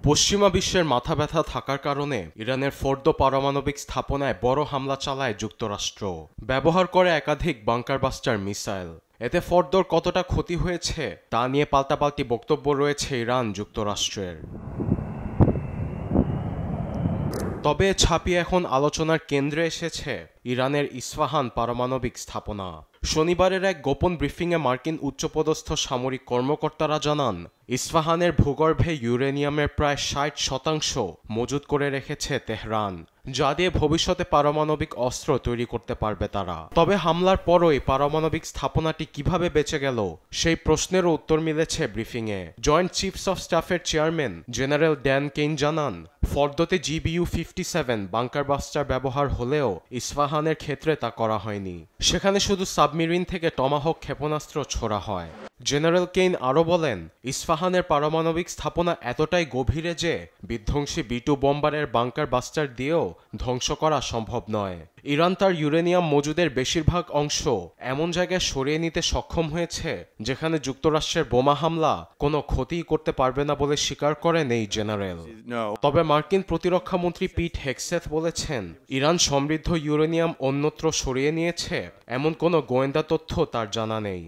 পশ্চিমা বিশ্বের মাথা ব্যথা থাকার কারণে ইরানের ফোর্দো পারমাণবিক স্থাপনায় বড় হামলা চালায় যুক্তরাষ্ট্র। ব্যবহার করে একাধিক বাংকার বাস্টার মিসাইল। এতে ফোর্দোর কতটা ক্ষতি হয়েছে তা নিয়ে পাল্টাপাল্টি বক্তব্য রয়েছে ইরান যুক্তরাষ্ট্রের। তবে ছাপিয়ে এখন আলোচনার কেন্দ্রে এসেছে ইরানের ইস্পাহান পারমাণবিক স্থাপনা। শনিবারের এক গোপন ব্রিফিংয়ে মার্কিন উচ্চপদস্থ সামরিক কর্মকর্তারা জানান, ইস্পাহানের ভূগর্ভে ইউরেনিয়ামের প্রায় 60% মজুত করে রেখেছে তেহরান, যা দিয়ে ভবিষ্যতে পারমাণবিক অস্ত্র তৈরি করতে পারবে তারা। তবে হামলার পরই পারমাণবিক স্থাপনাটি কিভাবে বেঁচে গেল সেই প্রশ্নেরও উত্তর মিলেছে ব্রিফিংয়ে। জয়েন্ট চিফস অফ স্টাফের চেয়ারম্যান জেনারেল ড্যান কেইন জানান, ফর্দোতে GBU-57 বাংকার বাস্টার ব্যবহার হলেও ইস্পাহানের ক্ষেত্রে তা করা হয়নি। সেখানে শুধু সাবমেরিন থেকে টমাহক ক্ষেপণাস্ত্র ছোড়া হয়। জেনারেল কেইন আরও বলেন, ইস্পাহানের পারমাণবিক স্থাপনা এতটাই গভীরে যে বিধ্বংসী B-2 বোম্বারের বাংকার বাস্টার দিয়েও ধ্বংস করা সম্ভব নয়। ইরান তার ইউরেনিয়াম মজুদের বেশিরভাগ অংশ এমন জায়গায় সরিয়ে নিতে সক্ষম হয়েছে যেখানে যুক্তরাষ্ট্রের বোমা হামলা কোনো ক্ষতিই করতে পারবে না বলে স্বীকার করেন এই জেনারেল। তবে মার্কিন প্রতিরক্ষা মন্ত্রী পিট হেগসেথ বলেছেন, ইরান সমৃদ্ধ ইউরেনিয়াম অন্যত্র সরিয়ে নিয়েছে এমন কোনো গোয়েন্দা তথ্য তার জানা নেই।